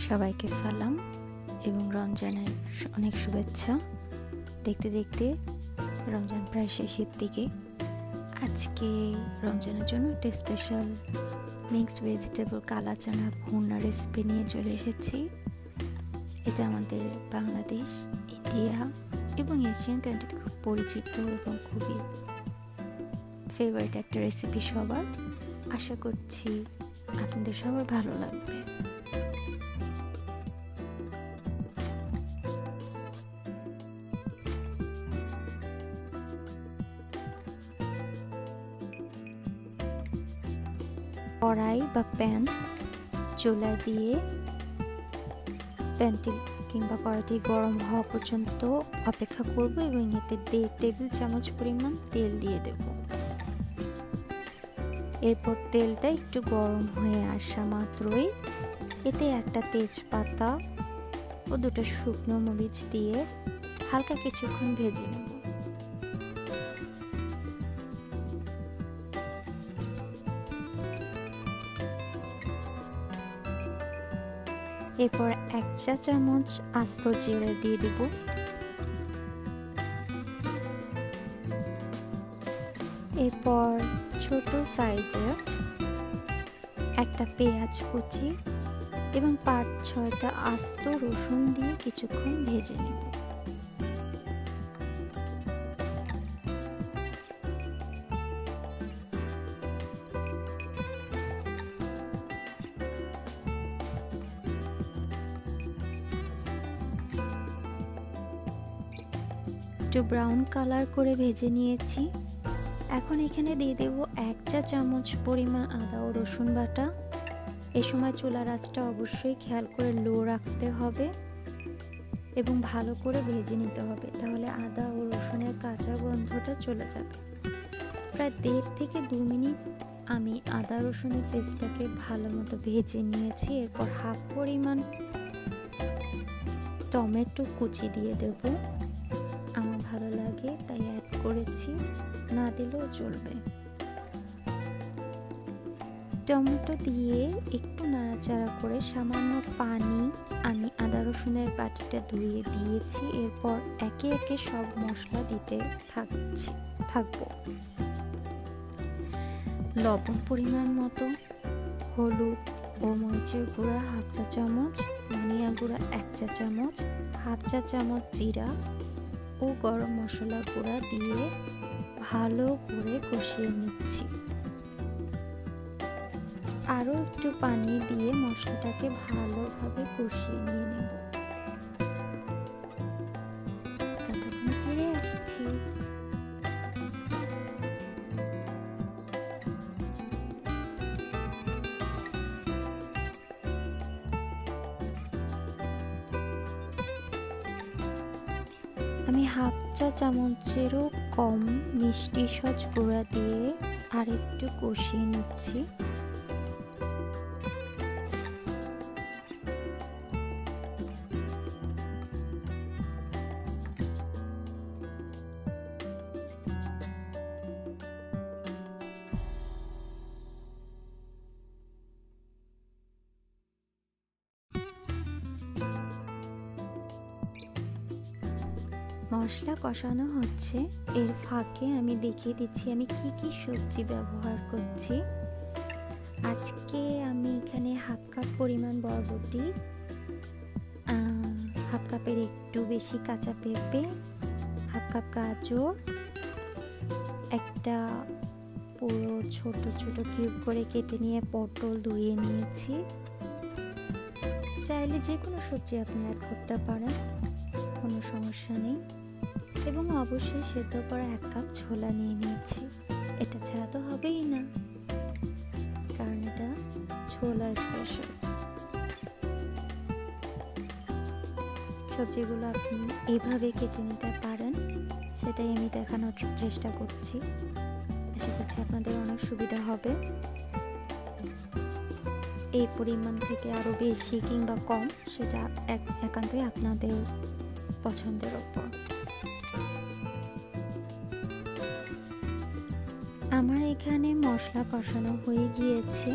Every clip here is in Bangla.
সবাইকে সালাম এবং রমজানের অনেক শুভেচ্ছা। দেখতে দেখতে রমজান প্রায় শেষের দিকে। আজকে রমজানের জন্য একটা স্পেশাল মিক্সড ভেজিটেবল কালা চানা ভুনা রেসিপি নিয়ে চলে এসেছি। এটা আমাদের বাংলাদেশ, ইন্ডিয়া এবং এশিয়ান কান্ট্রিতে খুব পরিচিত এবং খুবই ফেভারিট একটা রেসিপি সবার। আশা করছি আপনাদের সবার ভালো লাগবে। কড়াই বা প্যান চুলায় দিয়ে প্যানটি কিংবা কড়াইটি গরম হওয়া পর্যন্ত অপেক্ষা করব এবং এতে 1.5 টেবিল চামচ পরিমাণ তেল দিয়ে দেব। এরপর তেলটা একটু গরম হয়ে আসা মাত্রই এতে একটা তেজপাতা ও 2টা শুকনো মরিচ দিয়ে হালকা কিছুক্ষণ ভেজে নেব। এরপর 1 চা চামচ আস্ত জিরা দিয়ে দেব। এরপর ছোট সাইজের একটা পেঁয়াজ কুচি এবং 5-6টা আস্ত রসুন দিয়ে কিছুক্ষণ ভেজে নেব। একটু ব্রাউন কালার করে ভেজে নিয়েছি। এখন এখানে দিয়ে দেব 1 চা চামচ পরিমাণ আদা ও রসুন বাটা। এই সময় চুলার আঁচটা অবশ্যই খেয়াল করে লো রাখতে হবে এবং ভালো করে ভেজে নিতে হবে, তাহলে আদা ও রসুনের কাঁচা গন্ধটা চলে যাবে। প্রায় 1.5 থেকে 2 মিনিট আমি আদা রসুনের পেস্টটাকে ভালো মতো ভেজে নিয়েছি। এরপর হাফ পরিমাণ টমেটো কুচি দিয়ে দেব। আমার ভালো লাগে তাই অ্যাড করেছি, না দিলেও চলবে। টমেটো দিয়ে একটু নাড়াচাড়া করে সামান্য পানি আমি আদা রসুনের বাটিটা ধুয়ে দিয়েছি। এরপর একে একে সব মশলা দিতে থাকবো। লবণ পরিমাণ মতো, হলুদ ও মরিচের গুঁড়া 1/2 চা চামচ, ধনিয়া গুঁড়া 1 চা চামচ, 1/2 চা চামচ জিরা ও গরম মশলা গুঁড়া দিয়ে ভালো করে কষিয়ে নিচ্ছি। আরও একটু পানি দিয়ে মশলাটাকে ভালোভাবে কষিয়ে নিয়ে নেব। ততক্ষণ ফিরে আসছি। আমি 1/2 চা চামচেরও কম মিষ্টি সজ গুঁড়া দিয়ে আরেকটু কষিয়ে নিচ্ছি। মশলা কষানো হচ্ছে, এর ফাঁকে আমি দেখিয়ে দিচ্ছি আমি কি কি সবজি ব্যবহার করছি। আজকে আমি এখানে 1/2 কাপ পরিমাণ বরবটি, 1/2 কাপের একটু বেশি কাঁচা পেঁপে, 1/2 কাপ গাজর, একটা পুরো ছোট ছোট কিউব করে কেটে নিয়ে পটল ধুয়ে নিয়েছি। চাইলে যে কোনো সবজি আপনি অ্যাড করতে পারেন, কোনো সমস্যা নেই। এবং অবশ্যই সেদ্ধ করা 1 কাপ ছোলা নিয়ে নিয়েছি। এটা ছাড়া তো হবেই না, কারণ এটা ছোলা স্পেশাল। সবজিগুলো আপনি এভাবে কেটে নিতে পারেন, সেটাই আমি দেখানোর চেষ্টা করছি। আশা করছি আপনাদের অনেক সুবিধা হবে। এই পরিমাণ থেকে আরও বেশি কিংবা কম সেটা একান্তই আপনাদের পছন্দের ওপর। আমার এখানে মশলা কষানো হয়ে গিয়েছে।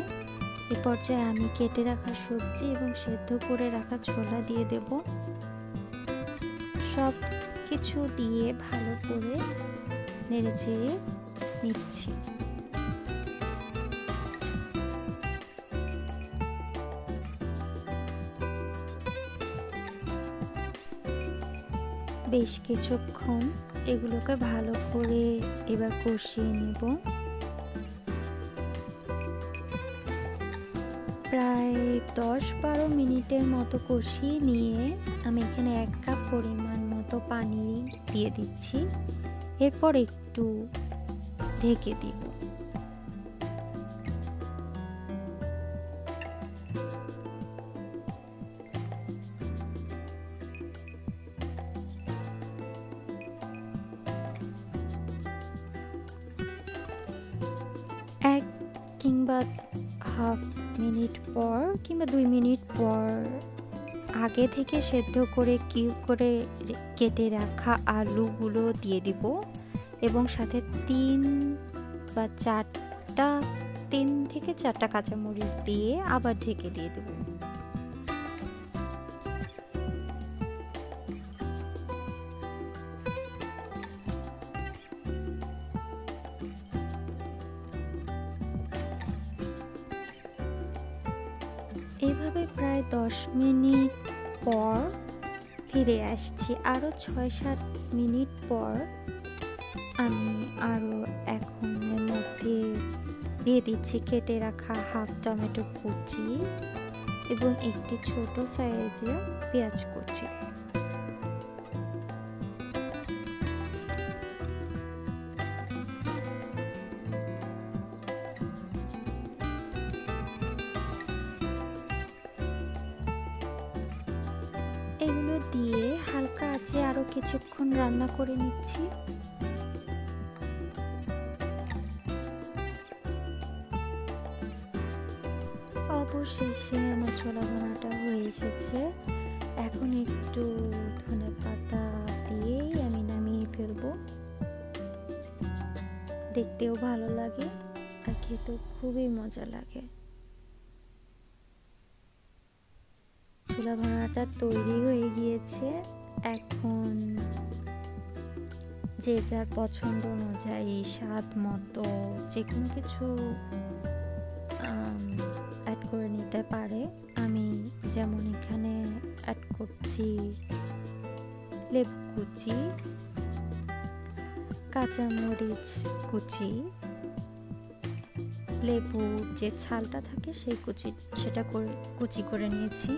এই পর্যায়ে আমি কেটে রাখা সবজি এবং সেদ্ধ করে রাখা ছোলা দিয়ে দেব। সব কিছু দিয়ে ভালো করে নেড়েচেড়ে নিচ্ছি। বেশ কিছুক্ষণ এগুলোকে ভালো করে এবার কষিয়ে নেব। প্রায় 10-12 মিনিটের মতো কষিয়ে নিয়ে আমি এখানে 1 কাপ পরিমাণ মতো পানি দিয়ে দিচ্ছি। এরপর একটু ঢেকে দিব। এক কিংবা হাফ মিনিট পর কিংবা 2 মিনিট পর আগে থেকে সেদ্ধ করে কিউব করে কেটে রাখা আলুগুলো দিয়ে দিব এবং সাথে 3 থেকে 4টা কাঁচামরিচ দিয়ে আবার ঢেকে দিয়ে দেব। এইভাবে প্রায় 10 মিনিট পর ফিরে আসছি। আরও 6-7 মিনিট পর আমি আরও এখন এর মধ্যে দিয়ে দিচ্ছি কেটে রাখা হাফ টমেটো কুচি এবং একটি ছোট সাইজের পেঁয়াজ কুচি। এগুলো দিয়ে হালকা আঁচে আরো কিছুক্ষণ রান্না করে নিচ্ছি। অবশেষে আমার ছোলা ভুনাটা হয়ে এসেছে। এখন একটু ধনেপাতা দিয়েই আমি নামিয়ে ফেলবো। দেখতেও ভালো লাগে আর খেতেও খুবই মজা লাগে। ছোলা ভুনাটা তৈরি হয়ে গিয়েছে। এখন যে যার পছন্দ অনুযায়ী স্বাদ মতো যে কোনো কিছু অ্যাড করে নিতে পারে। আমি যেমন এখানে অ্যাড করছি লেবু কুচি, কাঁচামরিচ কুচি, লেবুর যে ছালটা থাকে সেই সেটা কুচি করে নিয়েছি,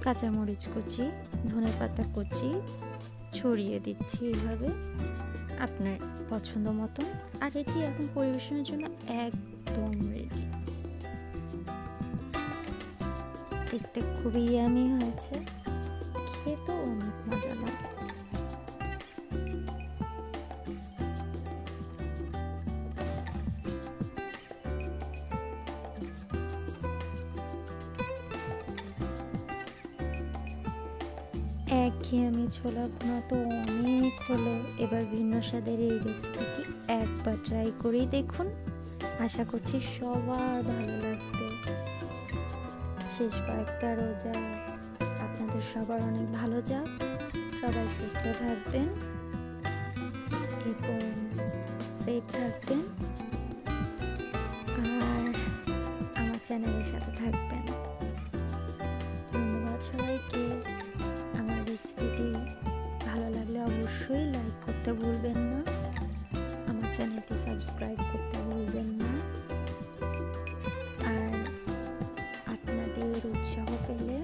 কাঁচামরিচ কুচি, ধনেপাতা কুচি ছড়িয়ে দিচ্ছি এইভাবে আপনার পছন্দ মতো। আর এটি এখন পরিবেশনের জন্য একদম রেডি। দেখতে খুবই ইয়ামি হয়েছে, খেতেও অনেক মজা লাগে। একঘেয়েমি ছোলা ভুনা তো অনেক হলো, এবার ভিন্ন স্বাদের এই রেসিপিটি একবার ট্রাই করেই দেখুন। আশা করছি সবার ভালো লাগবে। শেষ কয়েকটা রোজা আপনাদের সবার অনেক ভালো যাক, সবাই সুস্থ থাকবেন এবং সেফ থাকবেন আর আমার চ্যানেলের সাথে থাকবেন। ধন্যবাদ সবাইকে। আমার রেসিপিটি ভালো লাগলে অবশ্যই লাইক করতে ভুলবেন না, আমার চ্যানেলটি সাবস্ক্রাইব করতে ভুলবেন না। আর আপনাদের উৎসাহ পেলে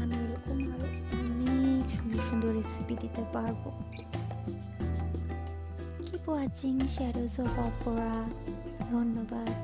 আমি এরকম আরো অনেক সুন্দর সুন্দর রেসিপি দিতে পারবো। Keep watching Shadows of Opera. ধন্যবাদ।